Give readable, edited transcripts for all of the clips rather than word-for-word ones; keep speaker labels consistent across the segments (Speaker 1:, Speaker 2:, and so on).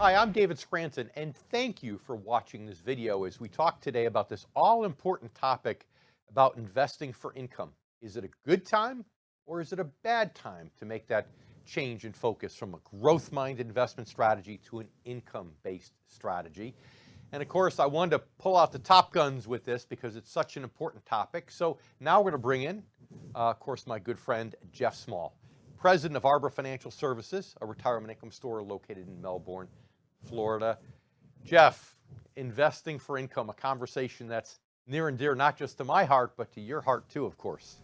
Speaker 1: Hi, I'm David Scranton, and thank you for watching this video as we talk today about this all-important topic about investing for income. Is it a good time or is it a bad time to make that change in focus from a growth-minded investment strategy to an income-based strategy? And of course, I wanted to pull out the top guns with this because it's such an important topic. So now we're going to bring in, of course, my good friend, Jeff Small, president of Arbor Financial Services, a retirement income store located in Melbourne, Florida. Jeff, investing for income, a conversation that's near and dear not just to my heart, but to your heart too, of course.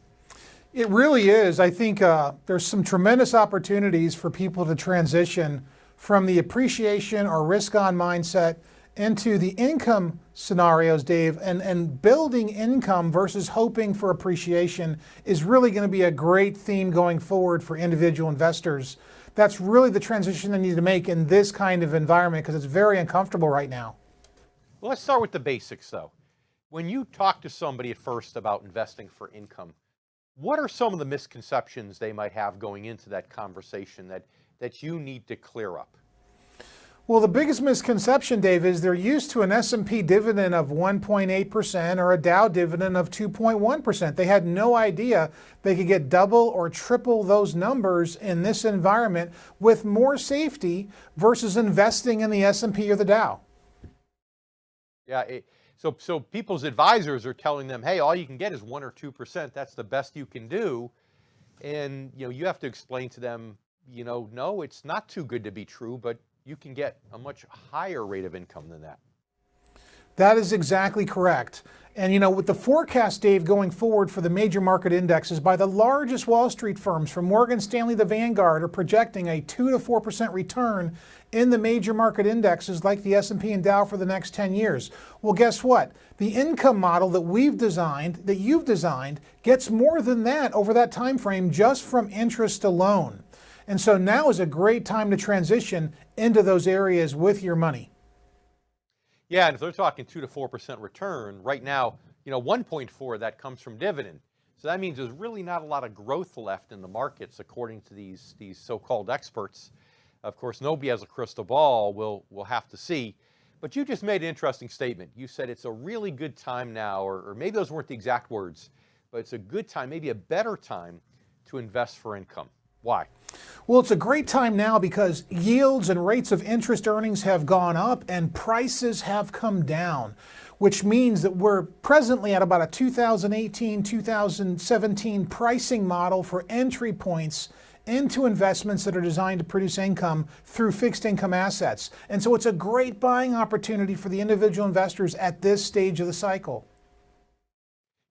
Speaker 2: It really is. I think there's some tremendous opportunities for people to transition from the appreciation or risk-on mindset into the income scenarios, Dave, and building income versus hoping for appreciation is really going to be a great theme going forward for individual investors. That's really the transition they need to make in this kind of environment because it's very uncomfortable right now.
Speaker 1: Well, let's start with the basics, though. When you talk to somebody at first about investing for income, what are some of the misconceptions they might have going into that conversation that you need to clear up?
Speaker 2: Well, the biggest misconception, Dave, is they're used to an S&P dividend of 1.8% or a Dow dividend of 2.1%. They had no idea they could get double or triple those numbers in this environment with more safety versus investing in the S&P or the Dow.
Speaker 1: Yeah, so people's advisors are telling them, hey, all you can get is 1 or 2%. That's the best you can do. And you have to explain to them, no, it's not too good to be true, but you can get a much higher rate of income than that.
Speaker 2: That is exactly correct. And with the forecast, Dave, going forward for the major market indexes by the largest Wall Street firms, from Morgan Stanley to Vanguard, are projecting a 2 to 4% return in the major market indexes like the S&P and Dow for the next 10 years. Well, guess what? The income model that we've designed, that you've designed, gets more than that over that time frame just from interest alone. And so now is a great time to transition into those areas with your money.
Speaker 1: Yeah, and if they're talking 2 to 4% return, right now, 1.4 of that comes from dividend. So that means there's really not a lot of growth left in the markets, according to these so-called experts. Of course, nobody has a crystal ball. We'll have to see. But you just made an interesting statement. You said it's a really good time now, or maybe those weren't the exact words, but it's a good time, maybe a better time to invest for income. Why?
Speaker 2: Well, it's a great time now because yields and rates of interest earnings have gone up and prices have come down, which means that we're presently at about a 2018-2017 pricing model for entry points into investments that are designed to produce income through fixed income assets. And so it's a great buying opportunity for the individual investors at this stage of the cycle.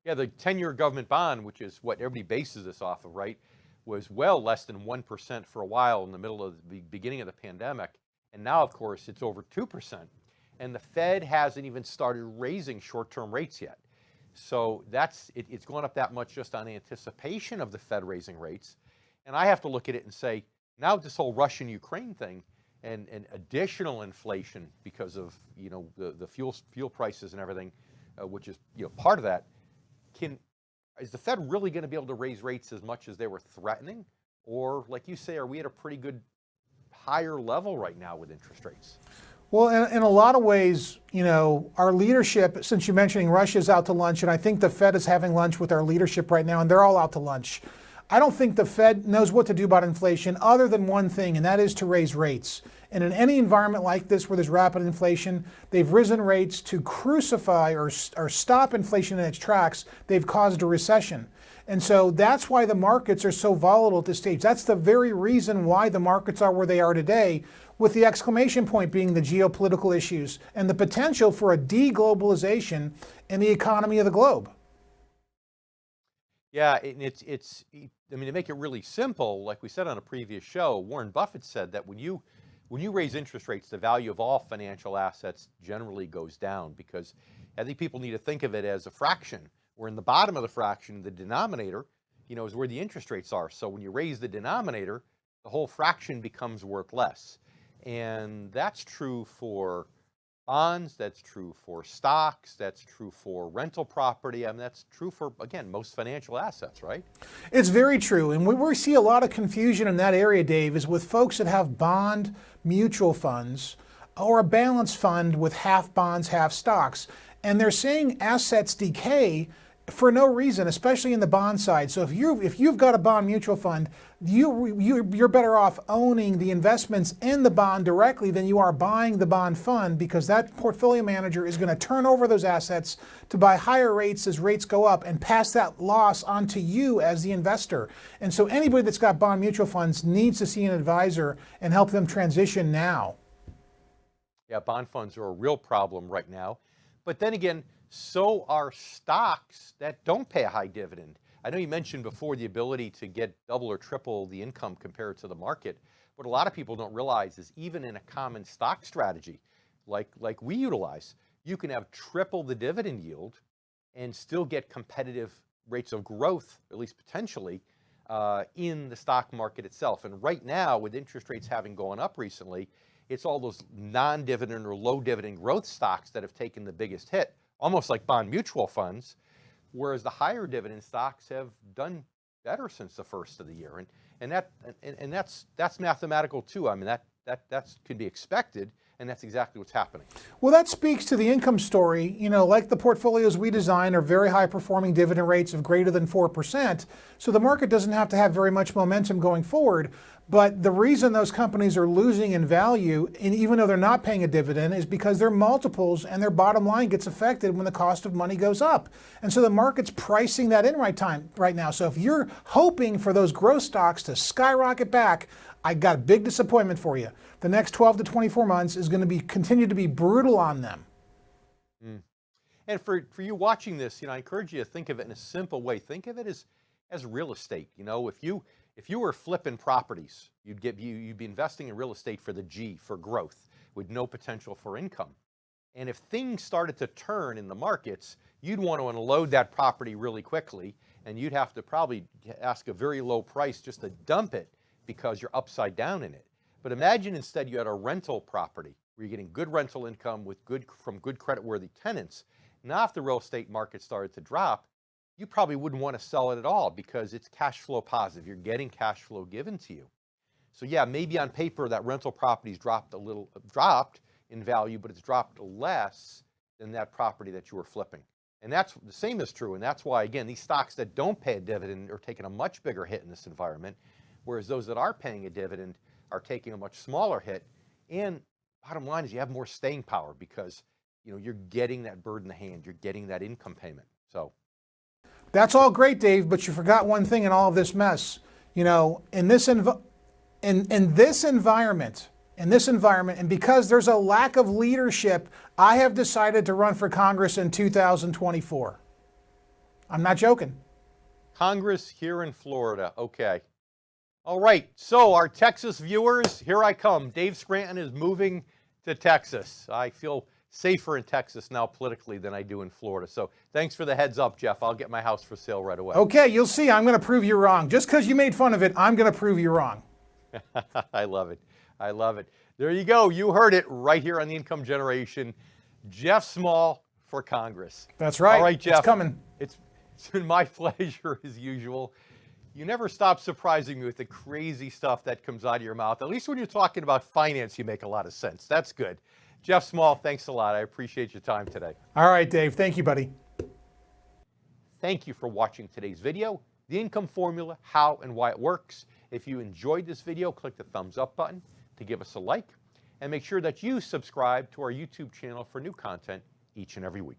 Speaker 1: Yeah, the 10-year government bond, which is what everybody bases this off of, right, was well less than 1% for a while in the middle of the beginning of the pandemic. And now, of course, it's over 2%. And the Fed hasn't even started raising short-term rates yet. So it's gone up that much just on anticipation of the Fed raising rates. And I have to look at it and say, now this whole Russian-Ukraine thing and additional inflation because of the fuel prices and everything, which is part of that, is the Fed really going to be able to raise rates as much as they were threatening? Or, like you say, are we at a pretty good higher level right now with interest rates?
Speaker 2: Well, in a lot of ways, our leadership, since you're mentioning Russia's out to lunch, and I think the Fed is having lunch with our leadership right now, and they're all out to lunch. I don't think the Fed knows what to do about inflation other than one thing, and that is to raise rates. And in any environment like this where there's rapid inflation, they've risen rates to crucify or stop inflation in its tracks. They've caused a recession. And so that's why the markets are so volatile at this stage. That's the very reason why the markets are where they are today, with the exclamation point being the geopolitical issues and the potential for a deglobalization in the economy of the globe.
Speaker 1: Yeah, and to make it really simple, like we said on a previous show, Warren Buffett said that when you raise interest rates, the value of all financial assets generally goes down, because I think people need to think of it as a fraction, where in the bottom of the fraction, the denominator, is where the interest rates are. So when you raise the denominator, the whole fraction becomes worth less. And that's true for bonds, that's true for stocks, that's true for rental property, that's true for, again, most financial assets, right?
Speaker 2: It's very true. And we see a lot of confusion in that area, Dave, is with folks that have bond mutual funds or a balanced fund with half bonds, half stocks. And they're seeing assets decay for no reason, especially in the bond side. So if you've got a bond mutual fund, you're better off owning the investments in the bond directly than you are buying the bond fund, because that portfolio manager is going to turn over those assets to buy higher rates as rates go up and pass that loss on to you as the investor. And so anybody that's got bond mutual funds needs to see an advisor and help them transition now.
Speaker 1: Yeah, bond funds are a real problem right now. But then again, so are stocks that don't pay a high dividend. I know you mentioned before the ability to get double or triple the income compared to the market. What a lot of people don't realize is even in a common stock strategy, like we utilize, you can have triple the dividend yield and still get competitive rates of growth, at least potentially, in the stock market itself. And right now, with interest rates having gone up recently, it's all those non-dividend or low dividend growth stocks that have taken the biggest hit, almost like bond mutual funds, whereas the higher dividend stocks have done better since the first of the year. And that's mathematical too. I mean, that could be expected, and that's exactly what's happening.
Speaker 2: Well, that speaks to the income story. You know, like the portfolios we design are very high performing dividend rates of greater than 4%. So the market doesn't have to have very much momentum going forward. But the reason those companies are losing in value, and even though they're not paying a dividend, is because their multiples and their bottom line gets affected when the cost of money goes up. And so the market's pricing that in right now. So if you're hoping for those growth stocks to skyrocket back, I got a big disappointment for you. The next 12 to 24 months is going to continue to be brutal on them.
Speaker 1: And for you watching this, I encourage you to think of it in a simple way. Think of it as real estate. If you were flipping properties, you'd be investing in real estate for the G, for growth, with no potential for income. And if things started to turn in the markets, you'd want to unload that property really quickly, and you'd have to probably ask a very low price just to dump it because you're upside down in it. But imagine instead you had a rental property where you're getting good rental income from good creditworthy tenants. Now if the real estate market started to drop, you probably wouldn't want to sell it at all because it's cash flow positive. You're getting cash flow given to you. So yeah, maybe on paper that rental property's dropped in value, but it's dropped less than that property that you were flipping. And that's the same is true. And that's why, again, these stocks that don't pay a dividend are taking a much bigger hit in this environment, whereas those that are paying a dividend are taking a much smaller hit. And bottom line is you have more staying power because you're getting that bird in the hand. You're getting that income payment. So
Speaker 2: that's all great, Dave, but you forgot one thing in all of this mess. In this environment, and because there's a lack of leadership, I have decided to run for Congress in 2024. I'm not joking.
Speaker 1: Congress here in Florida. Okay. All right. So our Texas viewers, here I come. Dave Scranton is moving to Texas. I feel safer in Texas now politically than I do in Florida. So thanks for the heads up, Jeff. I'll get my house for sale right away.
Speaker 2: Okay, you'll see. I'm going to prove you wrong. Just because you made fun of it, I'm going to prove you wrong.
Speaker 1: I love it. I love it. There you go. You heard it right here on The Income Generation. Jeff Small for Congress.
Speaker 2: That's right.
Speaker 1: All right, Jeff.
Speaker 2: It's coming.
Speaker 1: It's been my pleasure as usual. You never stop surprising me with the crazy stuff that comes out of your mouth. At least when you're talking about finance, you make a lot of sense. That's good. Jeff Small, thanks a lot. I appreciate your time today.
Speaker 2: All right, Dave. Thank you, buddy.
Speaker 1: Thank you for watching today's video, The Income Formula, How and Why It Works. If you enjoyed this video, click the thumbs up button to give us a like, and make sure that you subscribe to our YouTube channel for new content each and every week.